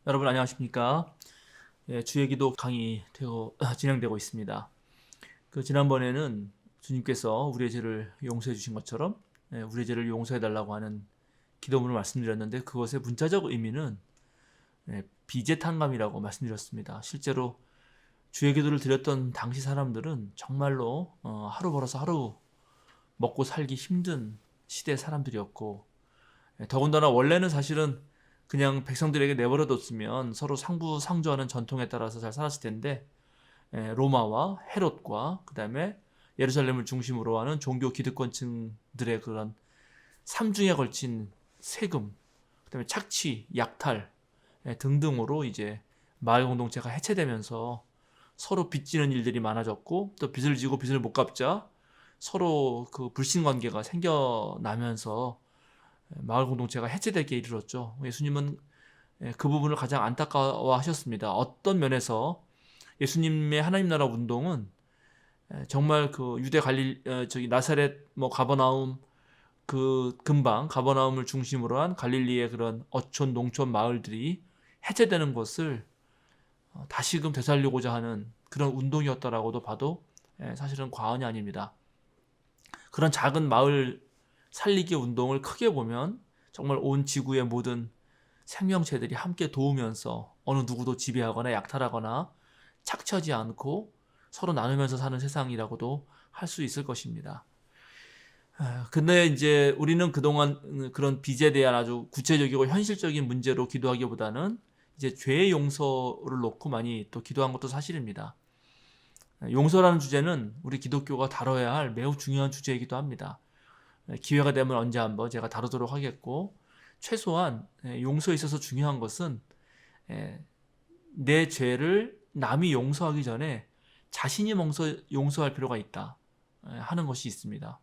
여러분 안녕하십니까? 주의 기도 강의 진행되고 있습니다. 지난번에는 주님께서 우리의 죄를 용서해 주신 것처럼 우리의 죄를 용서해 달라고 하는 기도문을 말씀드렸는데, 그것의 문자적 의미는 비죄탕감이라고 말씀드렸습니다. 실제로 주의 기도를 드렸던 당시 사람들은 정말로 하루 벌어서 하루 먹고 살기 힘든 시대 사람들이었고, 더군다나 원래는 사실은 그냥 백성들에게 내버려뒀으면 서로 상부상조하는 전통에 따라서 잘 살았을 텐데, 로마와 헤롯과 그 다음에 예루살렘을 중심으로 하는 종교 기득권층들의 그런 삼중에 걸친 세금, 그 다음에 착취, 약탈 등등으로 이제 마을 공동체가 해체되면서 서로 빚지는 일들이 많아졌고, 또 빚을 지고 빚을 못 갚자 서로 그 불신 관계가 생겨나면서 마을 공동체가 해체되게 이르렀죠. 예수님은 그 부분을 가장 안타까워하셨습니다. 어떤 면에서 예수님의 하나님 나라 운동은 정말 그 유대 저기 나사렛 가버나움, 그 근방 가버나움을 중심으로 한 갈릴리의 그런 어촌 농촌 마을들이 해체되는 것을 다시금 되살리고자 하는 그런 운동이었다라고도 봐도 사실은 과언이 아닙니다. 그런 작은 마을 살리기 운동을 크게 보면 정말 온 지구의 모든 생명체들이 함께 도우면서 어느 누구도 지배하거나 약탈하거나 착취하지 않고 서로 나누면서 사는 세상이라고도 할 수 있을 것입니다. 근데 이제 우리는 그동안 그런 빚에 대한 아주 구체적이고 현실적인 문제로 기도하기보다는 이제 죄의 용서를 놓고 많이 또 기도한 것도 사실입니다. 용서라는 주제는 우리 기독교가 다뤄야 할 매우 중요한 주제이기도 합니다. 기회가 되면 언제 한번 제가 다루도록 하겠고, 최소한 용서에 있어서 중요한 것은 내 죄를 남이 용서하기 전에 자신이 먼저 용서할 필요가 있다 하는 것이 있습니다.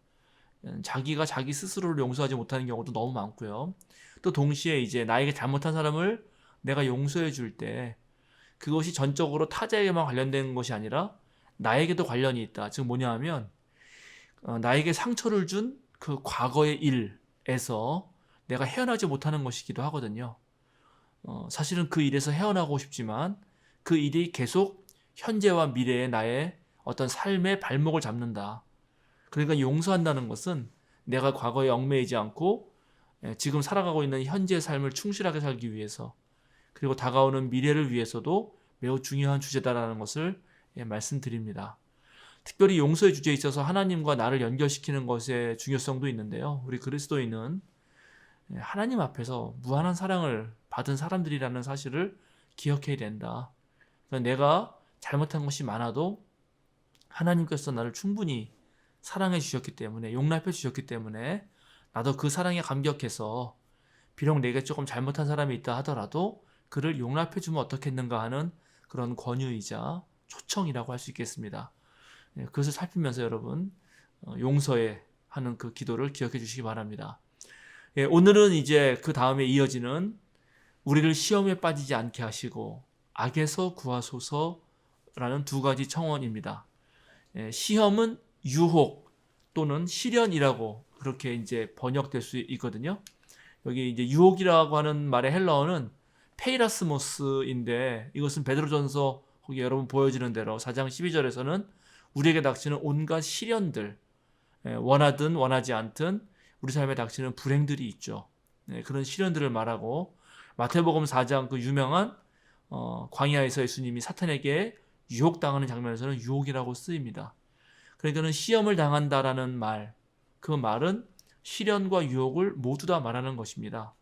자기가 자기 스스로를 용서하지 못하는 경우도 너무 많고요. 또 동시에 이제 나에게 잘못한 사람을 내가 용서해 줄 때 그것이 전적으로 타자에게만 관련된 것이 아니라 나에게도 관련이 있다. 즉 뭐냐 하면 나에게 상처를 준 그 과거의 일에서 내가 헤어나지 못하는 것이기도 하거든요. 사실은 그 일에서 헤어나고 싶지만 그 일이 계속 현재와 미래의 나의 어떤 삶의 발목을 잡는다. 그러니까 용서한다는 것은 내가 과거에 얽매이지 않고 지금 살아가고 있는 현재의 삶을 충실하게 살기 위해서, 그리고 다가오는 미래를 위해서도 매우 중요한 주제다라는 것을 말씀드립니다. 특별히 용서의 주제에 있어서 하나님과 나를 연결시키는 것의 중요성도 있는데요. 우리 그리스도인은 하나님 앞에서 무한한 사랑을 받은 사람들이라는 사실을 기억해야 된다. 그러니까 내가 잘못한 것이 많아도 하나님께서 나를 충분히 사랑해 주셨기 때문에, 용납해 주셨기 때문에 나도 그 사랑에 감격해서 비록 내게 조금 잘못한 사람이 있다 하더라도 그를 용납해 주면 어떻겠는가 하는 그런 권유이자 초청이라고 할 수 있겠습니다. 그것을 살피면서 여러분 용서에 하는 그 기도를 기억해 주시기 바랍니다. 오늘은 이제 그 다음에 이어지는 우리를 시험에 빠지지 않게 하시고 악에서 구하소서라는 두 가지 청원입니다. 시험은 유혹 또는 시련이라고 그렇게 이제 번역될 수 있거든요. 여기 이제 유혹이라고 하는 말의 헬라어는 페이라스모스인데, 이것은 베드로전서 거기 여러분 보여지는 대로 4장 12절에서는 우리에게 닥치는 온갖 시련들, 원하든 원하지 않든 우리 삶에 닥치는 불행들이 있죠. 그런 시련들을 말하고, 마태복음 4장 그 유명한 광야에서 예수님이 사탄에게 유혹당하는 장면에서는 유혹이라고 쓰입니다. 그러니까는 시험을 당한다라는 말, 그 말은 시련과 유혹을 모두 다 말하는 것입니다.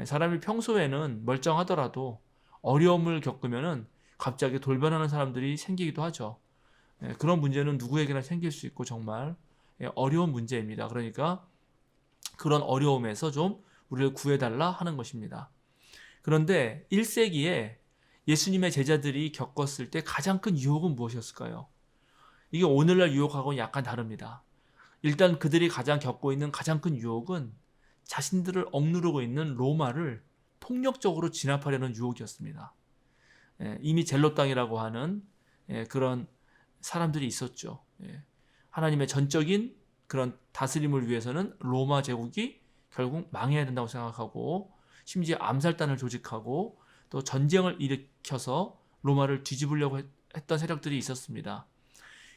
사람이 평소에는 멀쩡하더라도 어려움을 겪으면은 갑자기 돌변하는 사람들이 생기기도 하죠. 그런 문제는 누구에게나 생길 수 있고 정말 어려운 문제입니다. 그러니까 그런 어려움에서 좀 우리를 구해달라 하는 것입니다. 그런데 1세기에 예수님의 제자들이 겪었을 때 가장 큰 유혹은 무엇이었을까요? 이게 오늘날 유혹하고는 약간 다릅니다. 일단 그들이 가장 겪고 있는 가장 큰 유혹은 자신들을 억누르고 있는 로마를 폭력적으로 진압하려는 유혹이었습니다. 이미 젤롯 땅이라고 하는 그런 사람들이 있었죠. 하나님의 전적인 그런 다스림을 위해서는 로마 제국이 결국 망해야 된다고 생각하고, 심지어 암살단을 조직하고 또 전쟁을 일으켜서 로마를 뒤집으려고 했던 세력들이 있었습니다.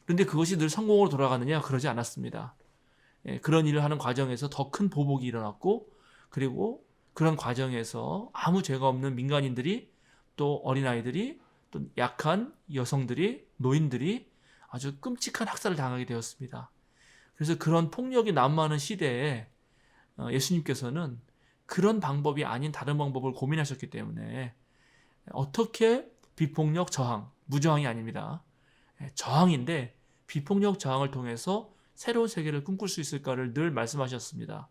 그런데 그것이 늘 성공으로 돌아가느냐? 그러지 않았습니다. 그런 일을 하는 과정에서 더 큰 보복이 일어났고, 그리고 그런 과정에서 아무 죄가 없는 민간인들이, 또 어린아이들이, 또 약한 여성들이, 노인들이 아주 끔찍한 학살을 당하게 되었습니다. 그래서 그런 폭력이 난무하는 시대에 예수님께서는 그런 방법이 아닌 다른 방법을 고민하셨기 때문에 어떻게 비폭력 저항, 무저항이 아닙니다. 저항인데 비폭력 저항을 통해서 새로운 세계를 꿈꿀 수 있을까를 늘 말씀하셨습니다.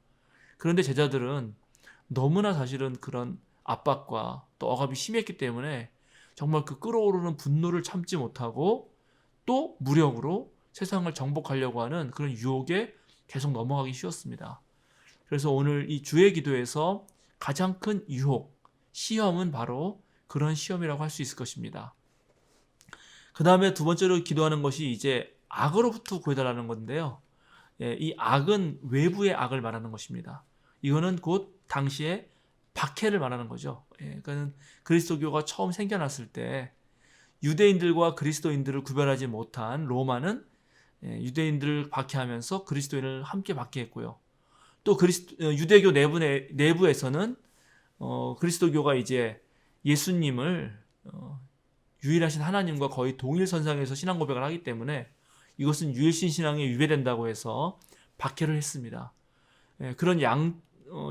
그런데 제자들은 너무나 사실은 그런 압박과 또 억압이 심했기 때문에 정말 그 끓어오르는 분노를 참지 못하고 또 무력으로 세상을 정복하려고 하는 그런 유혹에 계속 넘어가기 쉬웠습니다. 그래서 오늘 이 주의 기도에서 가장 큰 유혹, 시험은 바로 그런 시험이라고 할 수 있을 것입니다. 그 다음에 두 번째로 기도하는 것이 이제 악으로부터 구해달라는 건데요. 이 악은 외부의 악을 말하는 것입니다. 이거는 곧 당시에 박해를 말하는 거죠. 그러니까 그리스도교가 처음 생겨났을 때 유대인들과 그리스도인들을 구별하지 못한 로마는 유대인들을 박해하면서 그리스도인을 함께 박해했고요. 또 유대교 내부에서는 그리스도교가 이제 예수님을 유일하신 하나님과 거의 동일선상에서 신앙 고백을 하기 때문에 이것은 유일신 신앙에 위배된다고 해서 박해를 했습니다. 그런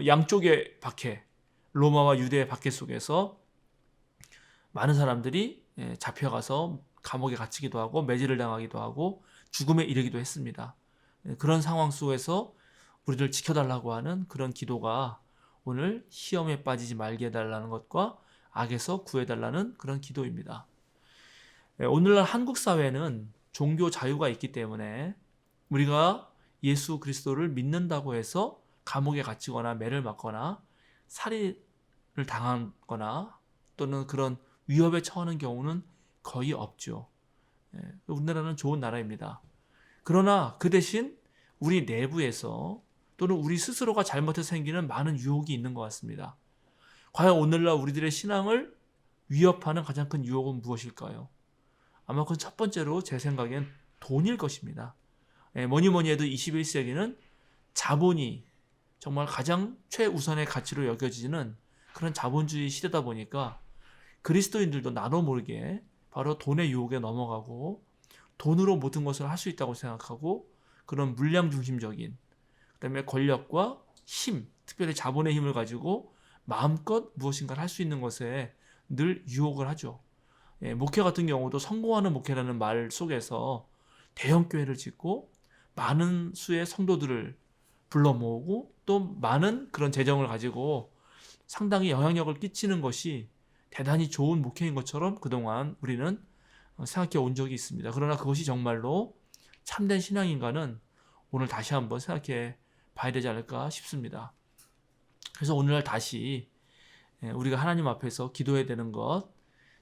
양쪽의 박해, 로마와 유대의 박해 속에서 많은 사람들이 잡혀가서 감옥에 갇히기도 하고 매질을 당하기도 하고 죽음에 이르기도 했습니다. 그런 상황 속에서 우리를 지켜달라고 하는 그런 기도가 오늘 시험에 빠지지 말게 해달라는 것과 악에서 구해달라는 그런 기도입니다. 오늘날 한국 사회는 종교 자유가 있기 때문에 우리가 예수 그리스도를 믿는다고 해서 감옥에 갇히거나 매를 맞거나 살인을 당하거나 또는 그런 위협에 처하는 경우는 거의 없죠. 우리나라는 좋은 나라입니다. 그러나 그 대신 우리 내부에서 또는 우리 스스로가 잘못해서 생기는 많은 유혹이 있는 것 같습니다. 과연 오늘날 우리들의 신앙을 위협하는 가장 큰 유혹은 무엇일까요? 아마 그 첫 번째로 제 생각엔 돈일 것입니다. 뭐니 해도 21세기는 자본이 정말 가장 최우선의 가치로 여겨지는 그런 자본주의 시대다 보니까 그리스도인들도 나도 모르게 바로 돈의 유혹에 넘어가고 돈으로 모든 것을 할 수 있다고 생각하고 그런 물량 중심적인 그다음에 권력과 힘, 특별히 자본의 힘을 가지고 마음껏 무엇인가를 할 수 있는 것에 늘 유혹을 하죠. 목회 같은 경우도 성공하는 목회라는 말 속에서 대형 교회를 짓고 많은 수의 성도들을 불러 모으고 또 많은 그런 재정을 가지고 상당히 영향력을 끼치는 것이 대단히 좋은 목회인 것처럼 그동안 우리는 생각해 온 적이 있습니다. 그러나 그것이 정말로 참된 신앙인가는 오늘 다시 한번 생각해 봐야 되지 않을까 싶습니다. 그래서 오늘날 다시 우리가 하나님 앞에서 기도해야 되는 것,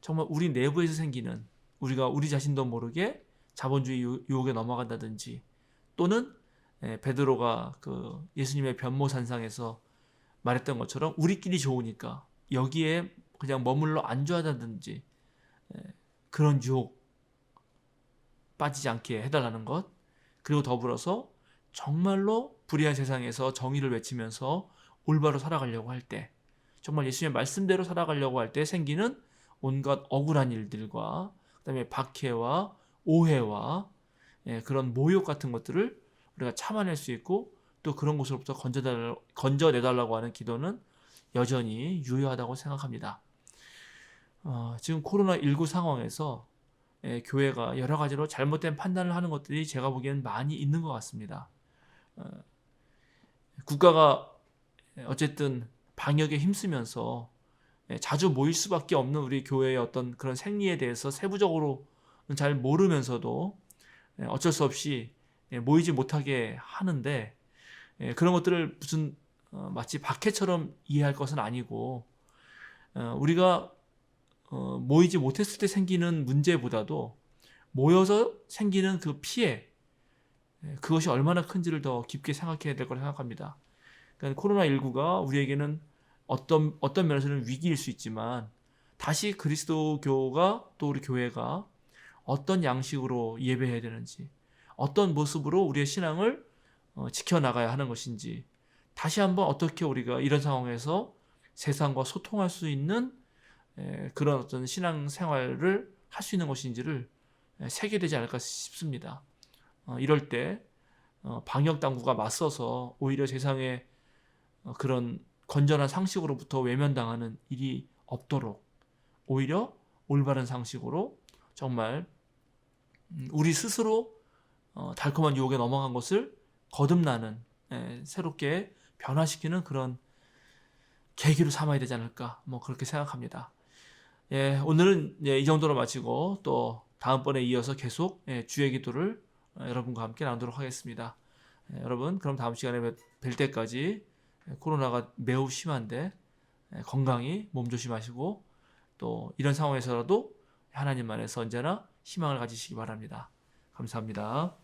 정말 우리 내부에서 생기는 우리가 우리 자신도 모르게 자본주의 유혹에 넘어간다든지 또는 베드로가 그 예수님의 변모산상에서 말했던 것처럼 우리끼리 좋으니까 여기에 그냥 머물러 안주하다든지 그런 유혹 빠지지 않게 해달라는 것, 그리고 더불어서 정말로 불의한 세상에서 정의를 외치면서 올바로 살아가려고 할 때, 정말 예수님의 말씀대로 살아가려고 할 때 생기는 온갖 억울한 일들과 그다음에 박해와 오해와 그런 모욕 같은 것들을 우리가 참아낼 수 있고 또 그런 곳으로부터 건져내달라고 하는 기도는 여전히 유효하다고 생각합니다. 지금 코로나19 상황에서 교회가 여러 가지로 잘못된 판단을 하는 것들이 제가 보기엔 많이 있는 것 같습니다. 국가가 어쨌든 방역에 힘쓰면서 자주 모일 수밖에 없는 우리 교회의 어떤 그런 생리에 대해서 세부적으로는 잘 모르면서도 어쩔 수 없이 모이지 못하게 하는데 그런 것들을 무슨 마치 박해처럼 이해할 것은 아니고 우리가 모이지 못했을 때 생기는 문제보다도 모여서 생기는 그 피해, 그것이 얼마나 큰지를 더 깊게 생각해야 될 거라 생각합니다. 그러니까 코로나19가 우리에게는 어떤 면에서는 위기일 수 있지만 다시 그리스도교가 또 우리 교회가 어떤 양식으로 예배해야 되는지, 어떤 모습으로 우리의 신앙을 지켜나가야 하는 것인지, 다시 한번 어떻게 우리가 이런 상황에서 세상과 소통할 수 있는 그런 어떤 신앙 생활을 할 수 있는 것인지를 새겨야 되지 않을까 싶습니다. 이럴 때 방역 당국과 맞서서 오히려 세상에 그런 건전한 상식으로부터 외면당하는 일이 없도록 오히려 올바른 상식으로 정말 우리 스스로 달콤한 유혹에 넘어간 것을 거듭나는 새롭게 변화시키는 그런 계기로 삼아야 되지 않을까 뭐 그렇게 생각합니다. 오늘은 이 정도로 마치고 또 다음번에 이어서 계속 주의 기도를 여러분과 함께 나누도록 하겠습니다. 여러분 그럼 다음 시간에 뵐 때까지 코로나가 매우 심한데 건강히 몸조심하시고 또 이런 상황에서라도 하나님 안에서 언제나 희망을 가지시기 바랍니다. 감사합니다.